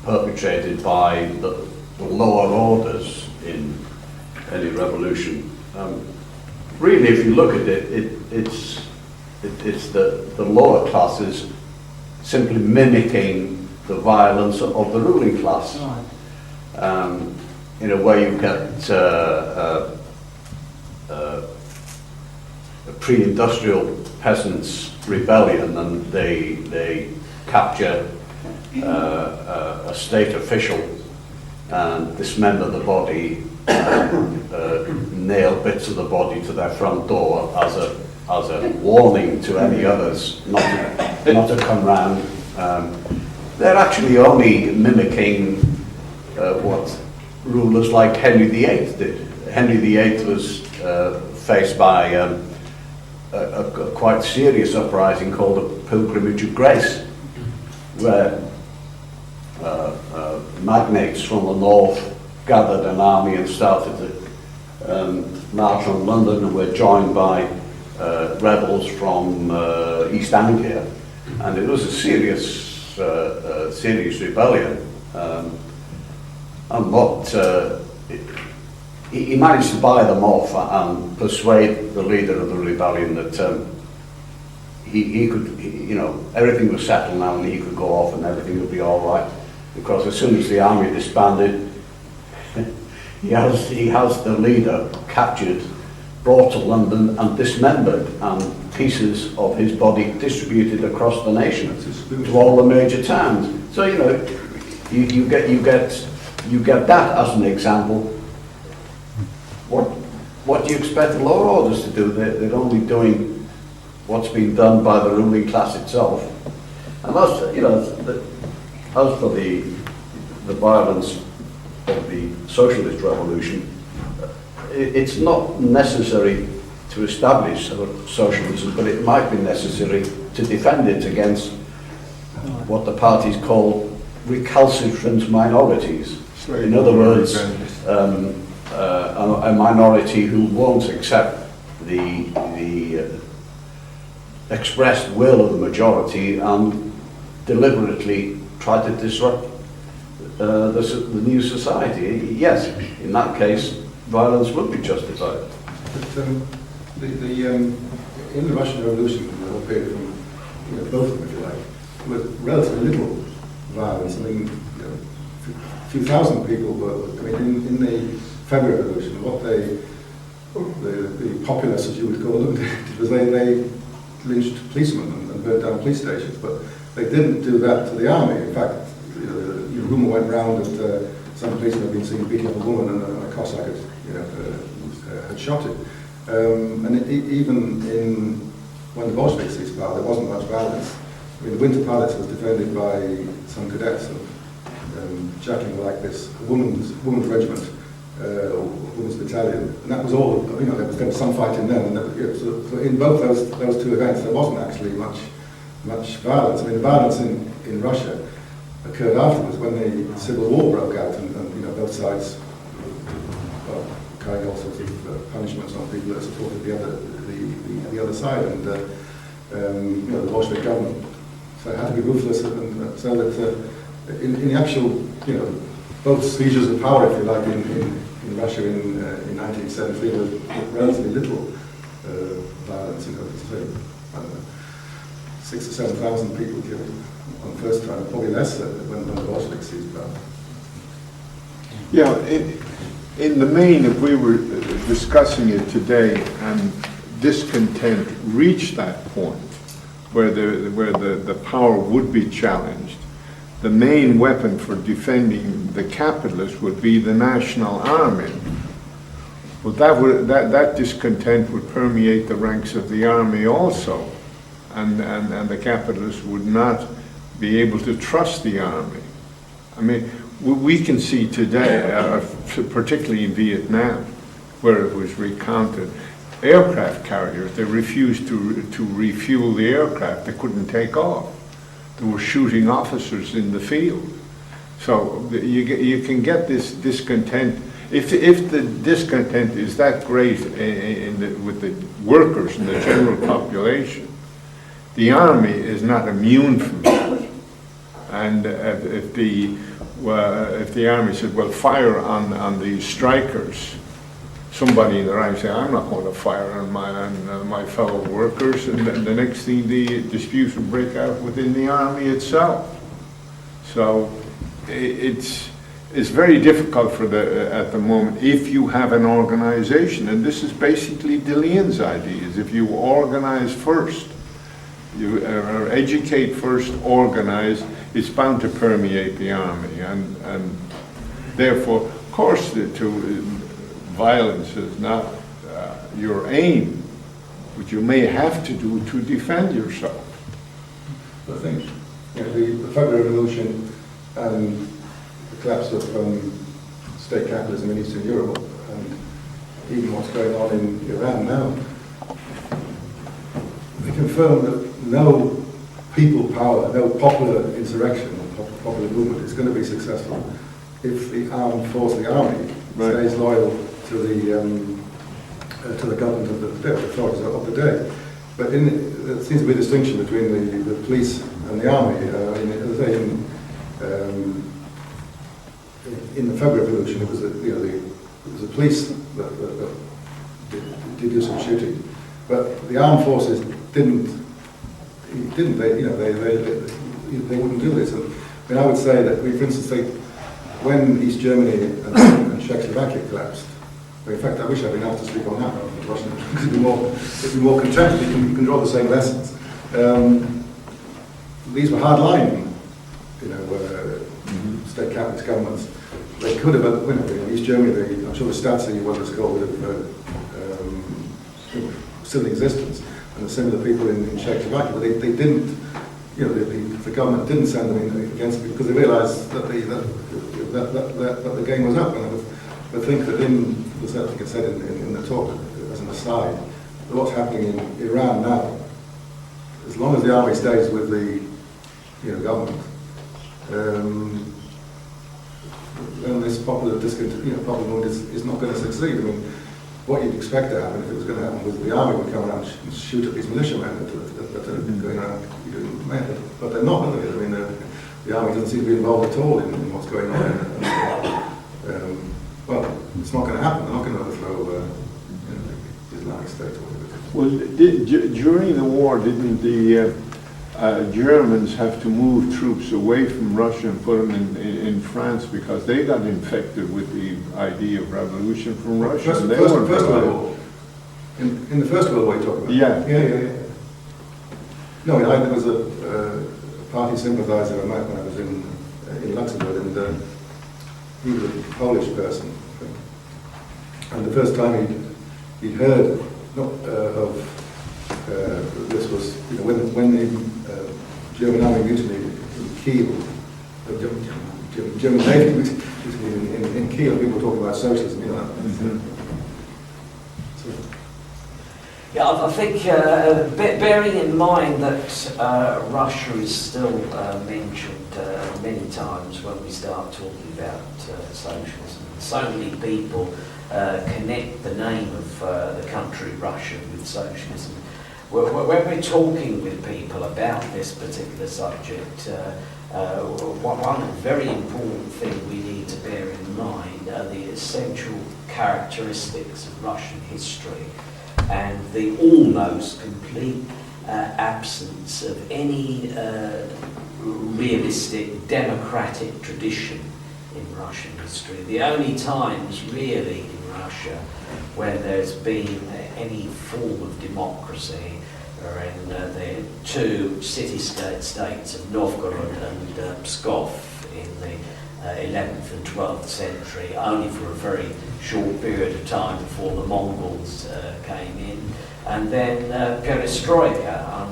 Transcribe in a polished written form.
perpetrated by the lower orders in any revolution. Really, if you look at it, it's the lower classes simply mimicking the violence of the ruling class. Right. In a way, you get a pre-industrial peasants' rebellion, and they capture a state official and dismember the body, nail bits of the body to their front door as a warning to any others not to come round. They're actually only mimicking what rulers like Henry VIII did. Henry VIII was faced by a quite serious uprising called the Pilgrimage of Grace, where magnates from the north gathered an army and started to march on London, and were joined by rebels from East Anglia, and it was a serious rebellion. And what he managed to buy them off and persuade the leader of the rebellion that he could, everything was settled now, and he could go off and everything would be all right. Because as soon as the army disbanded, he has the leader captured, brought to London and dismembered, and pieces of his body distributed across the nation to all the major towns. So you get that as an example. What do you expect the lower orders to do? They're only doing what's been done by the ruling class itself. And as for the violence of the socialist revolution, it's not necessary to establish socialism, but it might be necessary to defend it against what the parties call recalcitrant minorities. In other words, a minority who won't accept the expressed will of the majority and deliberately try to disrupt the new society. Yes, in that case, violence would be justified. But in the Russian Revolution, the whole period from both of them, if you like, with relatively little violence. I mean, a few thousand people were. I mean, in the February Revolution, what the populace, as you would call them, did was they lynched policemen and burnt down police stations, but they didn't do that to the army. In fact, the rumour went round that some policemen had been seen beating up a woman, and a Cossack had shot it. And even when the Bolsheviks seized power, there wasn't much violence. I mean, the Winter Palace was defended by some cadets chatting like this, a women's regiment, or women's battalion, and that was all. There was some fighting then, and so in both those two events, there wasn't actually much violence. I mean, the violence in Russia occurred afterwards when the Civil War broke out, and both sides carried all sorts of punishments on people that supported the other side, and the Bolshevik government had to be ruthless, and so that in the actual both seizures of power, if you like, in Russia in 1973, there was relatively little violence. I don't know, 6,000 or 7,000 people killed on the first time, probably less when the Bolsheviks seized power. Yeah, in the main, if we were discussing it today and discontent reached that point where the power would be challenged, the main weapon for defending the capitalists would be the national army. Well, that discontent would permeate the ranks of the army also, and the capitalists would not be able to trust the army. I mean, we can see today, particularly in Vietnam, where it was recounted, aircraft carriers, they refused to refuel the aircraft. They couldn't take off. They were shooting officers in the field. So you can get this discontent. If the discontent is that great with the workers and the general population, the army is not immune from that. and if the army said, well, fire on the strikers, somebody in the ranks say, I'm not going to fire on my fellow workers, and the next thing the dispute would break out within the army itself. So it's very difficult at the moment if you have an organization, and this is basically DeLeon's ideas. If you organize first, you educate first, organize, it's bound to permeate the army, and therefore, of course, violence is not your aim, but you may have to do to defend yourself. I think the February Revolution and the collapse of state capitalism in Eastern Europe, and even what's going on in Iran now, they confirm that no people power, no popular insurrection or popular movement is going to be successful if the armed force, the army, stays loyal to the government of the authorities of the day. But there seems to be a distinction between the police and the army. In the February Revolution, it was the police that did do some shooting, but the armed forces didn't. They wouldn't do this. And I would say that for instance, when East Germany and Czechoslovakia collapsed. In fact, I wish I'd been asked to speak on that. Russian, it'd be more contempt. You can draw the same lessons. These were hard-line, state capitalist governments. They could have, in East Germany, I'm sure the Stasi, what it's called, would have still in existence, and the similar people in Czechoslovakia, but they didn't. The government didn't send them in against it because they realised that the game was up. And I think that as I think it said in the talk, as an aside, that what's happening in Iran now, as long as the army stays with the government, then this popular movement is not going to succeed. I mean, what you'd expect to happen if it was going to happen was the army would come around and shoot at these militiamen that are going around doing method. But they're not, are they? I mean, the army doesn't seem to be involved at all in what's going on. Well, it's not going to happen. They're not going to overthrow the Islamic State or whatever it is. Well, during the war, didn't the Germans have to move troops away from Russia and put them in France because they got infected with the idea of revolution from Russia? First World War. In the First World War you talk about? Yeah. No, there was a party sympathiser I met when I was in Luxembourg, and he was a Polish person. And the first time he'd heard of this was when the German army mutiny in Kiel, the German Navy mutiny in Kiel, people were talking about socialism, Yeah, I think bearing in mind that Russia is still mentioned many times when we start talking about socialism. So many people connect the name of the country Russia with socialism. When we're talking with people about this particular subject, one very important thing we need to bear in mind are the essential characteristics of Russian history and the almost complete absence of any realistic democratic tradition in Russian history. The only times really in Russia where there's been any form of democracy are in the two city-states of Novgorod and Pskov in the 11th and 12th century, only for a very short period of time before the Mongols came in, and then perestroika